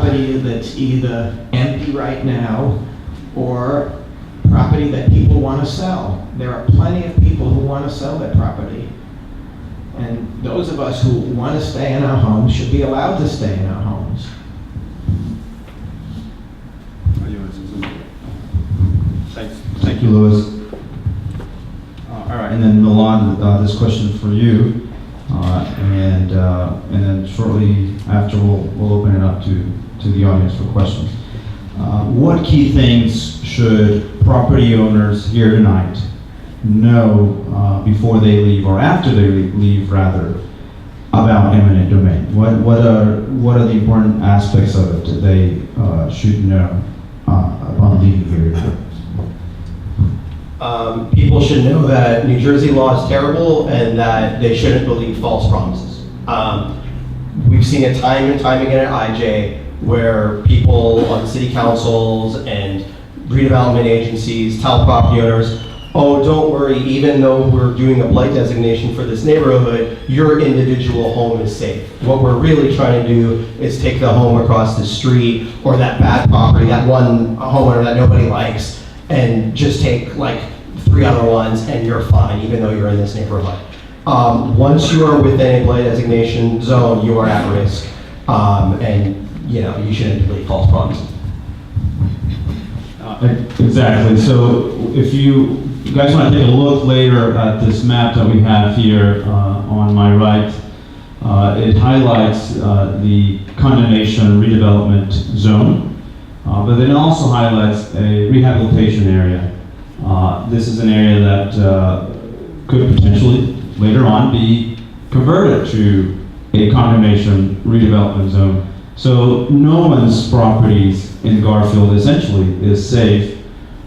property that's either empty right now or property that people want to sell. There are plenty of people who want to sell their property. And those of us who want to stay in our homes should be allowed to stay in our homes. Thank you, Louis. All right, and then Milan, this question for you, and then shortly after we'll open it up to the audience for questions. What key things should property owners here tonight know before they leave, or after they leave rather, about eminent domain? What are the important aspects of it that they should know upon leaving here? People should know that New Jersey law is terrible and that they shouldn't believe false promises. We've seen it time and time again at IJ where people on city councils and redevelopment agencies tell property owners, oh, don't worry, even though we're doing a blight designation for this neighborhood, your individual home is safe. What we're really trying to do is take the home across the street or that bad property, that one homeowner that nobody likes, and just take like 3 other ones and you're fine, even though you're in this neighborhood. Once you are within a blight designation zone, you are at risk, and you shouldn't believe false promises. Exactly. So if you guys want to take a look later at this map that we have here on my right, it highlights the condemnation redevelopment zone, but then it also highlights a rehabilitation area. This is an area that could potentially later on be converted to a condemnation redevelopment zone. So no one's properties in Garfield essentially is safe,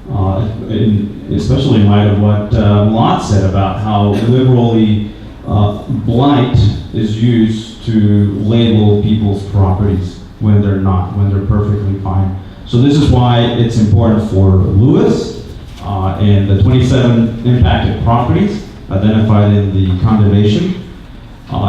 especially in light of what Milan said about how liberally blight is used to label people's properties when they're not, when they're perfectly fine. So this is why it's important for Louis and the 27 impacted properties identified in the condemnation.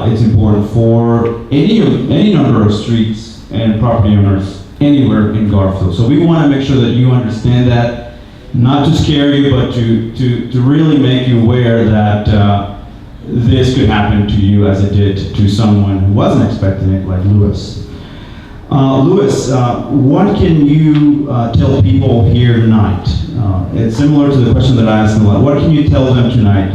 It's important for any number of streets and property owners anywhere in Garfield. So we want to make sure that you understand that, not to scare you, but to really make you aware that this could happen to you as it did to someone who wasn't expecting it, like Louis. Louis, what can you tell people here tonight? It's similar to the question that I asked Milan. What can you tell them tonight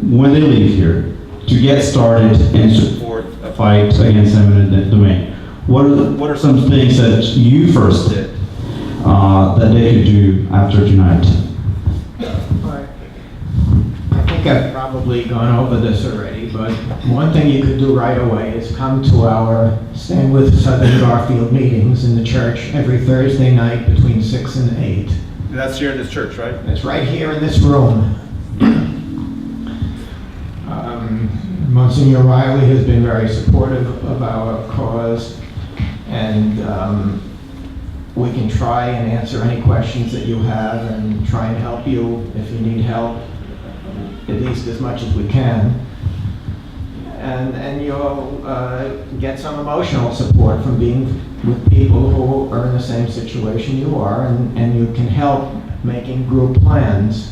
when they leave here to get started and support a fight against eminent domain? What are some things that you first did that they could do after tonight? I think I've probably gone over this already, but one thing you could do right away is come to our Stand With Southern Garfield meetings in the church every Thursday night between 6 and 8. That's here in this church, right? It's right here in this room. Monsignor Riley has been very supportive of our cause, and we can try and answer any questions that you have and try and help you if you need help, at least as much as we can. And you'll get some emotional support from being with people who are in the same situation you are, and you can help making group plans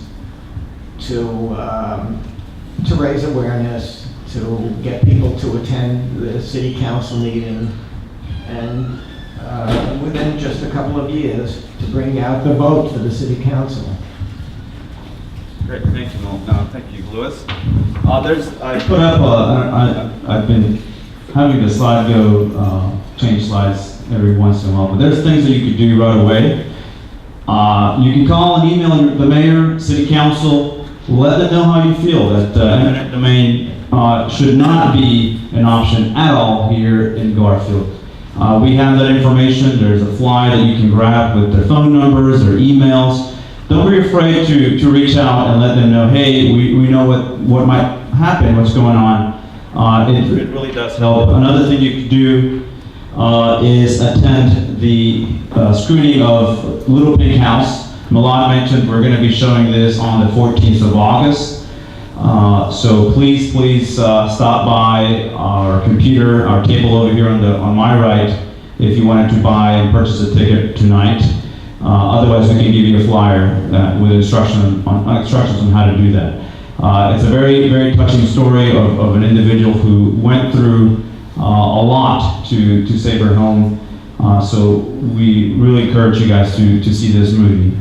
to raise awareness, to get people to attend the city council meeting, and within just a couple of years to bring out the vote for the city council. Great, thank you, thank you, Louis. I put up, I've been having the slide go, change slides every once in a while, but there's things that you could do right away. You can call and email the mayor, city council, let them know how you feel that eminent domain should not be an option at all here in Garfield. We have that information. There's a flyer that you can grab with their phone numbers, their emails. Don't be afraid to reach out and let them know, hey, we know what might happen, what's going on. It really does help. Another thing you could do is attend the screening of Little Pink House. Milan mentioned we're going to be showing this on the 14th of August. So please stop by our computer, our table over here on my right, if you wanted to buy and purchase a ticket tonight. Otherwise, we can give you a flyer with instructions on how to do that. It's a very, very touching story of an individual who went through a lot to save her home. So we really encourage you guys to see this movie.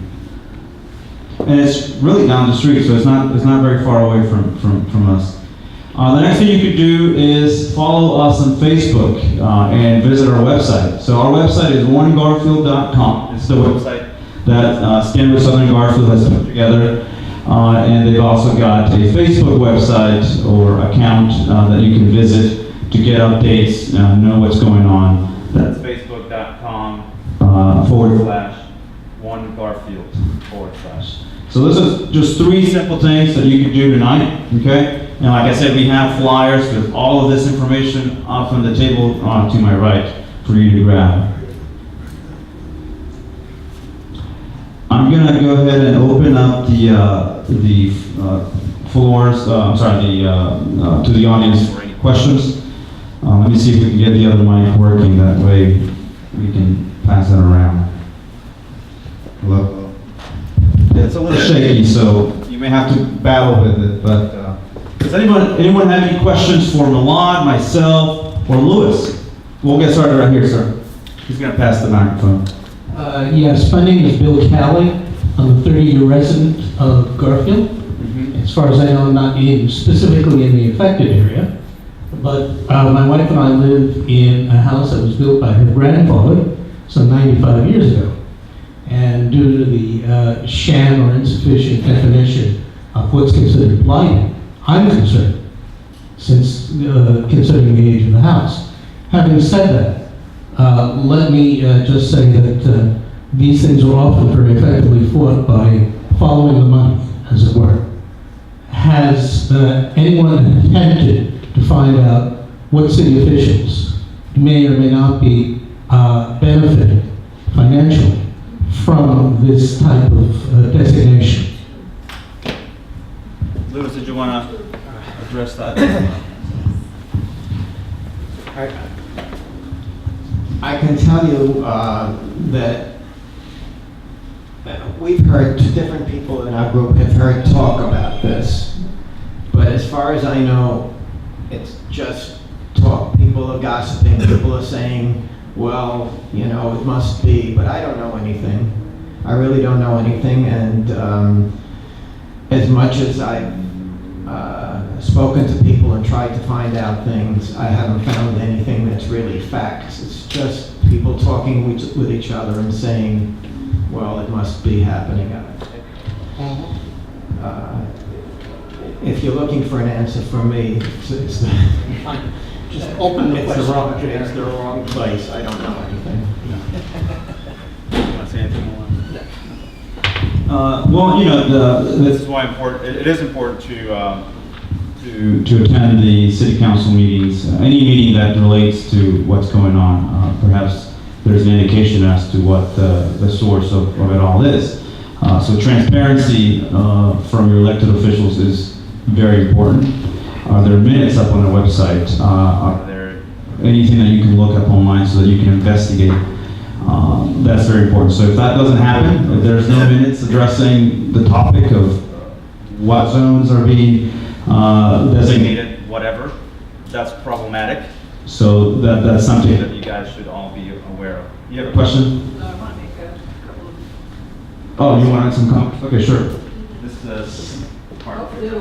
And it's really down the street, so it's not very far away from us. The next thing you could do is follow us on Facebook and visit our website. So our website is onegarfield.com. It's the website that Stanford Southern Garfield has put together. And they've also got a Facebook website or account that you can visit to get updates, know what's going on. That's facebook.com /OneGarfield /. So this is just 3 simple things that you can do tonight, okay? And like I said, we have flyers with all of this information up on the table to my right for you to grab. I'm gonna go ahead and open up the floors, to the audience for any questions. Let me see if we can get the other mic working, that way we can pass it around. Hello? It's a little shaky, so you may have to battle with it, but does anyone have any questions for Milad, myself, or Louis? We'll get started right here, sir. He's gonna pass the microphone. Yes, my name is Bill Calley. I'm a 30-year resident of Garfield. As far as I know, I'm not specifically in the affected area, but my wife and I live in a house that was built by her grandfather some 95 years ago. And due to the sham or insufficient definition of what's considered blighted, I'm concerned, since considering the age of the house. Having said that, let me just say that these things are often very effectively fought by following the money, as it were. Has anyone attempted to find out what city officials may or may not be benefiting financially from this type of designation? Louis, did you want to address that? I can tell you that we've heard, different people in our group have heard talk about this, but as far as I know, it's just talk. People are gossiping, people are saying, well, you know, it must be, but I don't know anything. I really don't know anything, and as much as I've spoken to people and tried to find out things, I haven't found anything that's really facts. It's just people talking with each other and saying, well, it must be happening. If you're looking for an answer from me, it's Just open the question. It's the wrong place. I don't know anything. You want to say anything more? Well, you know, this is why it is important to attend the city council meetings, any meeting that relates to what's going on. Perhaps there's an indication as to what the source of it all is. So transparency from your elected officials is very important. Are there minutes up on the website? Are there anything that you can look up online so that you can investigate? That's very important. So if that doesn't happen, if there's no minutes addressing the topic of what zones are being designated, whatever, that's problematic. So that's something that you guys should all be aware of. You have a question? No, I want to make a couple of... Oh, you want some comments? Okay, sure. This is part of it.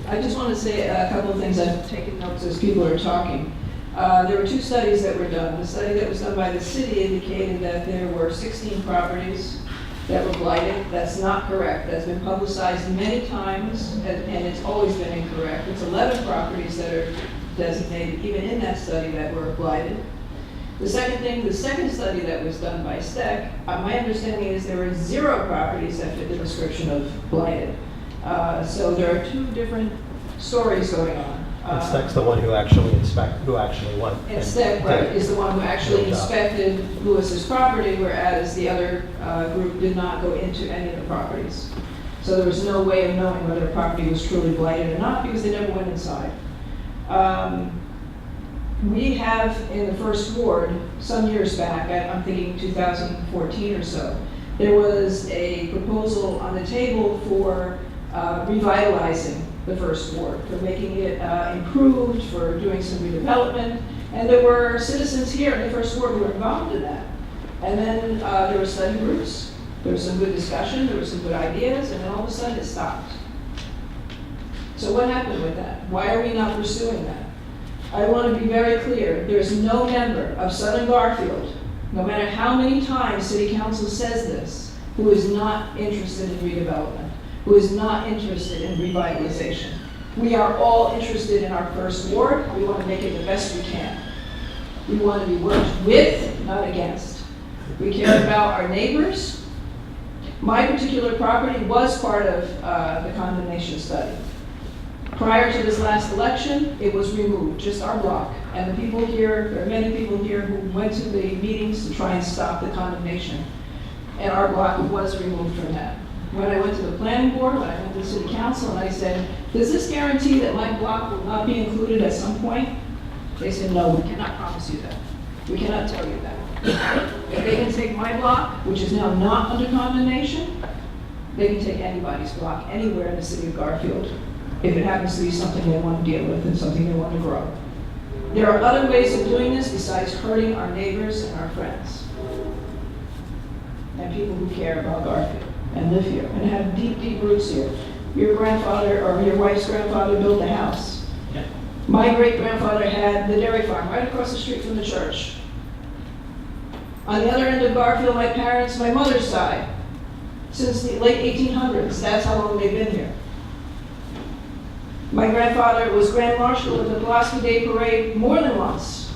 I just want to say a couple of things. I've taken notes as people are talking. There were 2 studies that were done. The study that was done by the city indicated that there were 16 properties that were blighted. That's not correct. That's been publicized many times, and it's always been incorrect. It's 11 properties that are designated, even in that study, that were blighted. The second thing, the second study that was done by STEC, my understanding is there were 0 properties that fit the description of blighted. So there are 2 different stories going on. And STEC's the one who actually went. And STEC, right, is the one who actually inspected Lewis's property, whereas the other group did not go into any of the properties. So there was no way of knowing whether a property was truly blighted or not because they never went inside. We have in the first ward, some years back, I'm thinking 2014 or so, there was a proposal on the table for revitalizing the first ward, for making it improved, for doing some redevelopment. And there were citizens here in the first ward who were involved in that. And then there were study groups, there was some good discussion, there were some good ideas, and then all of a sudden it stopped. So what happened with that? Why are we not pursuing that? I want to be very clear, there is no member of Southern Garfield, no matter how many times City Council says this, who is not interested in redevelopment, who is not interested in revitalization. We are all interested in our first ward. We want to make it the best we can. We want to be worked with, not against. We care about our neighbors. My particular property was part of the condemnation study. Prior to this last election, it was removed, just our block. And the people here, there are many people here who went to the meetings to try and stop the condemnation. And our block was removed from that. When I went to the planning board, when I went to the city council, and I said, does this guarantee that my block will not be included at some point? They said, no, we cannot promise you that. We cannot tell you that. If they can take my block, which is now not under condemnation, they can take anybody's block anywhere in the city of Garfield, if it happens to be something they want to deal with and something they want to grow. There are other ways of doing this besides hurting our neighbors and our friends and people who care about Garfield and live here and have deep, deep roots here. Your grandfather or your wife's grandfather built the house. Yeah. My great-grandfather had the dairy farm right across the street from the church. On the other end of Garfield, my parents, my mother's side, since the late 1800s, that's how long they've been here. My grandfather was Grand Marshal of the Pulaski Day Parade more than once.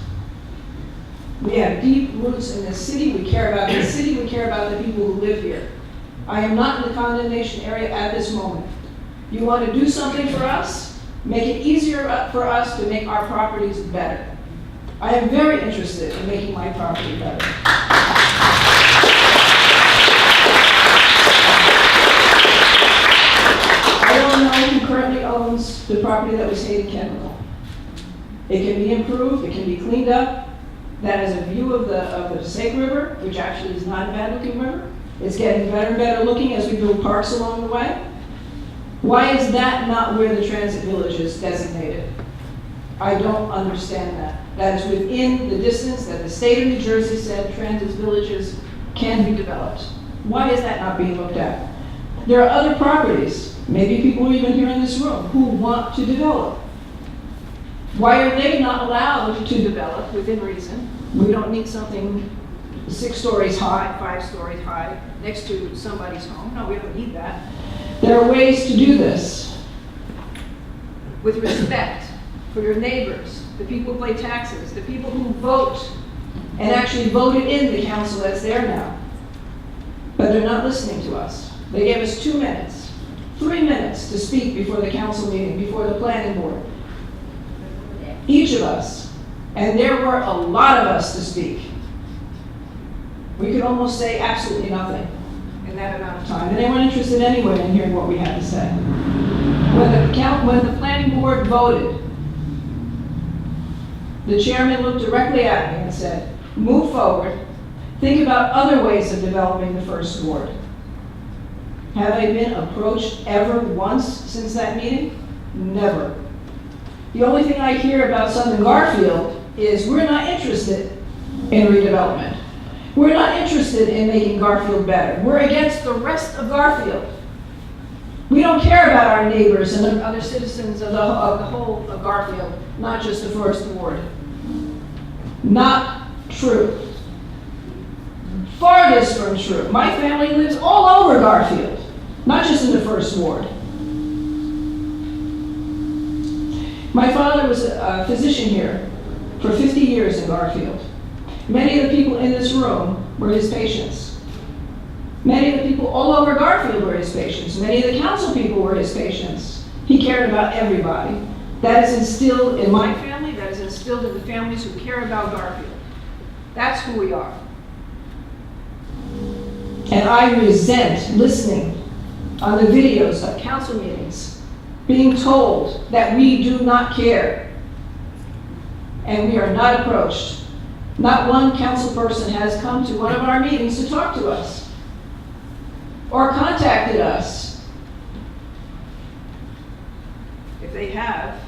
We have deep roots in this city. We care about the city. We care about the people who live here. I am not in the condemnation area at this moment. You want to do something for us? Make it easier for us to make our properties better. I am very interested in making my property better. I don't know who currently owns the property that was Hayden Chemical. It can be improved, it can be cleaned up. That is a view of the Passaic River, which actually is not a bad-looking river. It's getting better and better looking as we build parks along the way. Why is that not where the transit village is designated? I don't understand that. That is within the distance that the state of New Jersey said transit villages can be developed. Why is that not being looked at? There are other properties, maybe people even here in this room, who want to develop. Why are they not allowed to develop within reason? We don't need something 6 stories high, 5 stories high, next to somebody's home. No, we don't need that. There are ways to do this with respect for your neighbors, the people who pay taxes, the people who vote and actually voted in the council that's there now. But they're not listening to us. They gave us 2 minutes, 3 minutes to speak before the council meeting, before the planning board. Each of us. And there were a lot of us to speak. We could almost say absolutely nothing in that amount of time. And they weren't interested anyway in hearing what we had to say. When the planning board voted, the chairman looked directly at me and said, move forward, think about other ways of developing the first ward. Have I been approached ever once since that meeting? Never. The only thing I hear about Southern Garfield is we're not interested in redevelopment. We're not interested in making Garfield better. We're against the rest of Garfield. We don't care about our neighbors and the other citizens of the whole of Garfield, not just the first ward. Not true. Farthest from true. My family lives all over Garfield, not just in the first ward. My father was a physician here for 50 years in Garfield. Many of the people in this room were his patients. Many of the people all over Garfield were his patients. Many of the council people were his patients. He cared about everybody. That is instilled in my family. That is instilled in the families who care about Garfield. That's who we are. And I resent listening on the videos of council meetings, being told that we do not care, and we are not approached. Not one council person has come to one of our meetings to talk to us or contacted us. If they have,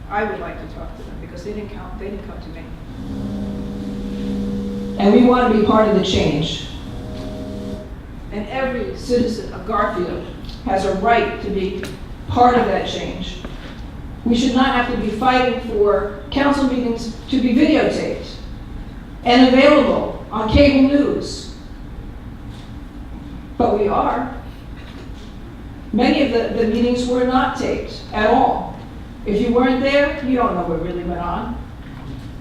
I would like to talk to them because they didn't come to me. And we want to be part of the change. And every citizen of Garfield has a right to be part of that change. We should not have to be fighting for council meetings to be videotaped and available on cable news. But we are. Many of the meetings were not taped at all. If you weren't there, you don't know what really went on.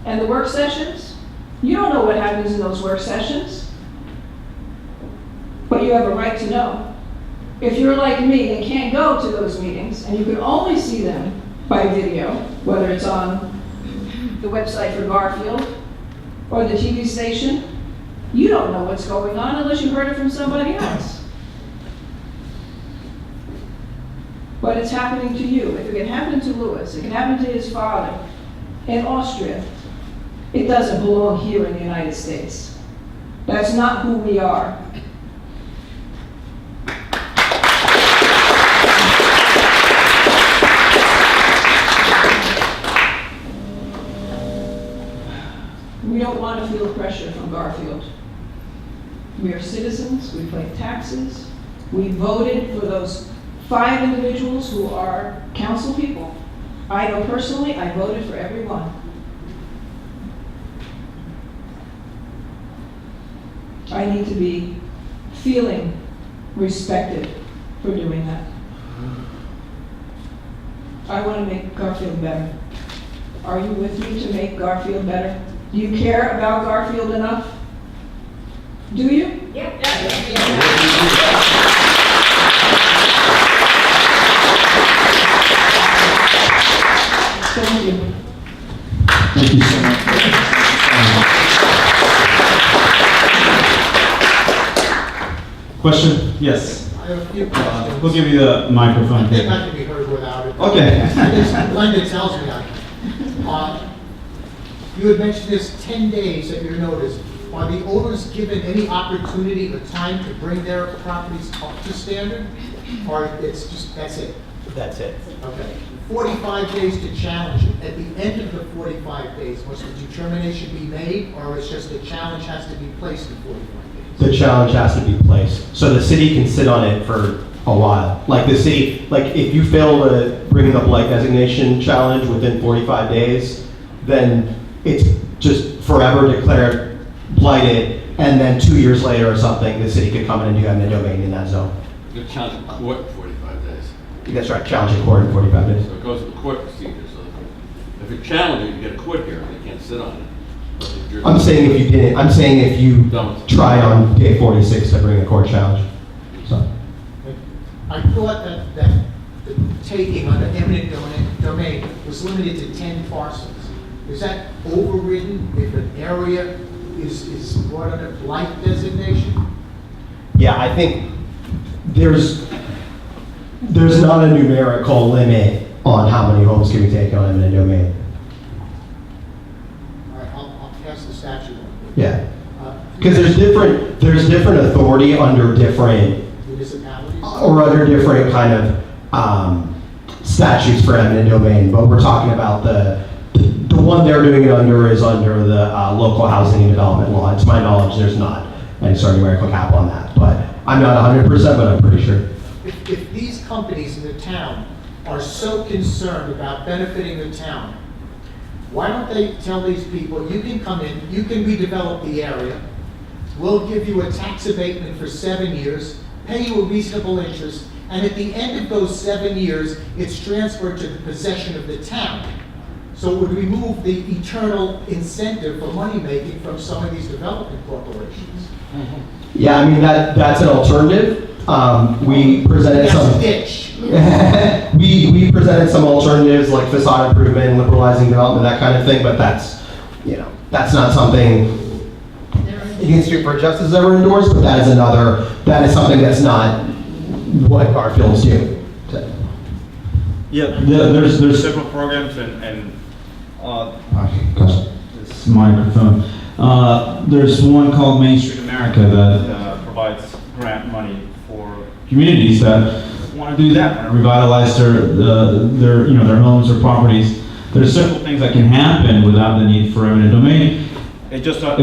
And the work sessions, you don't know what happens in those work sessions. But you have a right to know. If you're like me and can't go to those meetings, and you can only see them by video, whether it's on the website for Garfield or the TV station, you don't know what's going on unless you heard it from somebody else. But it's happening to you. If it can happen to Louis, it can happen to his father in Austria. It doesn't belong here in the United States. That's not who we are. We don't want to feel pressure from Garfield. We are citizens, we pay taxes, we voted for those 5 individuals who are council people. I know personally, I voted for every one. I need to be feeling respected for doing that. I want to make Garfield better. Are you with me to make Garfield better? Do you care about Garfield enough? Do you? Yep. Thank you. Thank you so much. Question? Yes. I have a few questions. We'll give you the microphone. I think I can be heard without it. Okay. Linda tells me I can. You had mentioned this 10 days at your notice. Are the owners given any opportunity or time to bring their properties up to standard? Or it's just, that's it? That's it. Okay. 45 days to challenge it. At the end of the 45 days, must the determination be made, or it's just the challenge has to be placed in 45 days? The challenge has to be placed. So the city can sit on it for a while. Like the city, like if you fail to bring the blight designation challenge within 45 days, then it's just forever declared blighted, and then 2 years later or something, the city could come in and do eminent domain in that zone. You can challenge in court in 45 days. That's right, challenge in court in 45 days. So it goes to the court procedure. So if you challenge it, you get a court hearing. You can't sit on it. But if you're- I'm saying if you didn't, I'm saying if you Don't. tried on day 46 to bring a court challenge. So, I thought that the taking on the eminent domain was limited to 10 parcels. Is that overridden if an area is brought under blight designation? yeah, I think there's not a numerical limit on how many homes can be taken on eminent domain. All right, I'll pass the statute on. Yeah. Because there's different authority under different, Municipalities? or under different kind of statutes for eminent domain, but we're talking about the one they're doing it under is under the local housing and development law. To my knowledge, there's not any sort of numerical cap on that, but I'm not 100%, but I'm pretty sure. If these companies in the town are so concerned about benefiting the town, why don't they tell these people, you can come in, you can redevelop the area, we'll give you a tax abatement for 7 years, pay you a reasonable interest, and at the end of those 7 years, it's transferred to the possession of the town. So it would remove the eternal incentive for money-making from some of these development corporations. Yeah, I mean, that's an alternative. We presented That's some. a ditch. we presented some alternatives like facade improvement, liberalizing development, that kind of thing, but that's not something Union Street for Justice ever endorsed, but that is something that's not what Garfield's do. Yeah, there's several programs and this microphone. There's one called Main Street America that provides grant money for communities that want to do that, want to revitalize their homes or properties. There's several things that can happen without the need for eminent domain. It just starts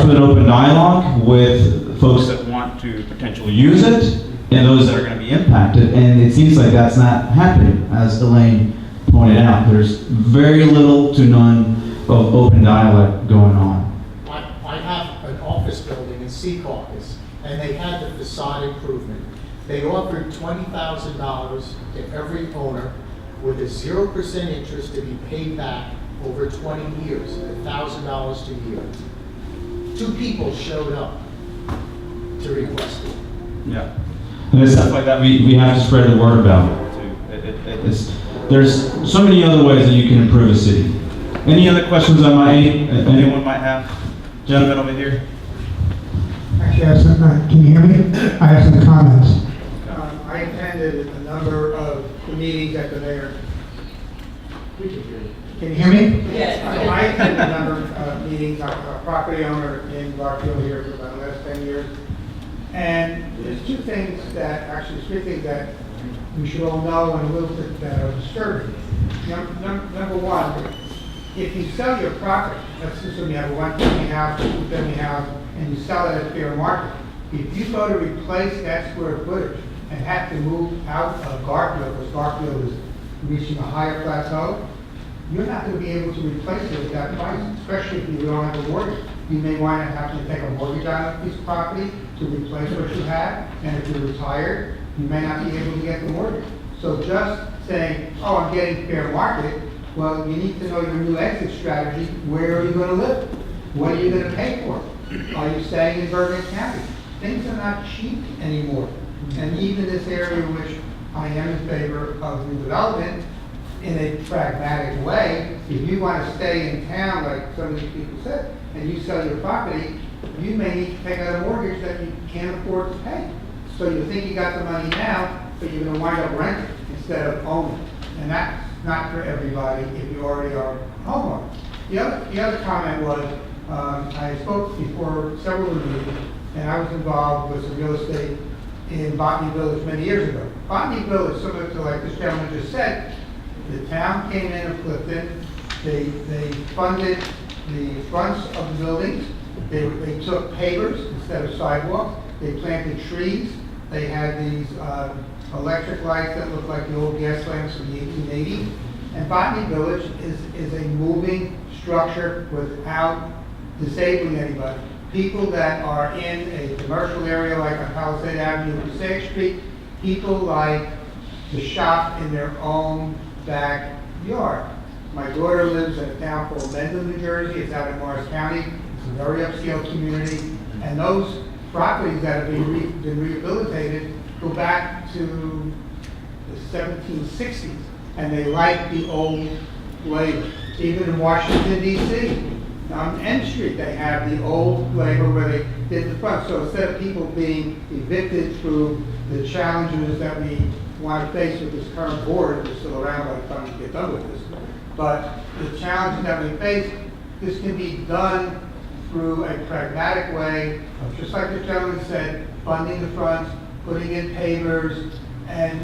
with an open dialogue with folks that want to potentially use it and those that are going to be impacted. And it seems like that's not happening, as Elaine pointed out. There's very little to none of open dialogue going on. I have an office building in Secaucus, and they had the facade improvement. They offered $20,000 to every owner with a 0% interest to be paid back over 20 years, $1,000 a year. 2 people showed up to request it. Yeah. And it's stuff like that we have to spread the word about too. There's so many other ways that you can improve a city. Any other questions anyone might have? Gentleman over here. Actually, I have some, can you hear me? I have some comments. I attended a number of the meetings at the mayor. Can you hear me? Yes. I attended a number of meetings. I'm a property owner in Garfield here for about the last 10 years. And there's 3 things that we should all know and a little bit that are disturbing. Number one, if you sell your property, let's assume you have a 1-family house, a 2-family house, and you sell it at fair market. If you go to replace that square footage and have to move out of Garfield, because Garfield is reaching a higher plateau, you're not going to be able to replace it at that price, especially if you don't have a mortgage. You may want to have to take a mortgage on a piece of property to replace what you have, and if you're retired, you may not be able to get the mortgage. So just saying, oh, I'm getting fair market, well, you need to know your new exit strategy. Where are you going to live? What are you going to pay for? Are you staying in Bergen County? Things are not cheap anymore. And even this area which I am in favor of redevelopment, in a pragmatic way, if you want to stay in town, like some of these people said, and you sell your property, you may need to take out a mortgage that you can't afford to pay. So you think you got the money now, but you're going to wind up renting instead of owning. And that's not for everybody if you already are a homeowner. The other comment was, I spoke before several of you, and I was involved with some real estate in Botany Village many years ago. Botany Village, similar to like this gentleman just said, the town came in of Clifton, they funded the fronts of the buildings, they took pavers instead of sidewalks, they planted trees, they had these electric lights that look like the old gas lamps from the 1880s. And Botany Village is a moving structure without disabling anybody. People that are in a commercial area like on Palisade Avenue or Passaic Street, people like to shop in their own backyard. My daughter lives in a town called Mendon, New Jersey. It's out in Morris County. It's a very upscale community. And those properties that have been rehabilitated go back to the 1760s. And they like the old flavor. Even in Washington, D.C., on N Street, they have the old flavor where they did the front. So instead of people being evicted through the challenges that we want to face with this current board, we're still around by the time we get done with this, but the challenges that we face, this can be done through a pragmatic way of, just like the gentleman said, funding the fronts, putting in pavers, and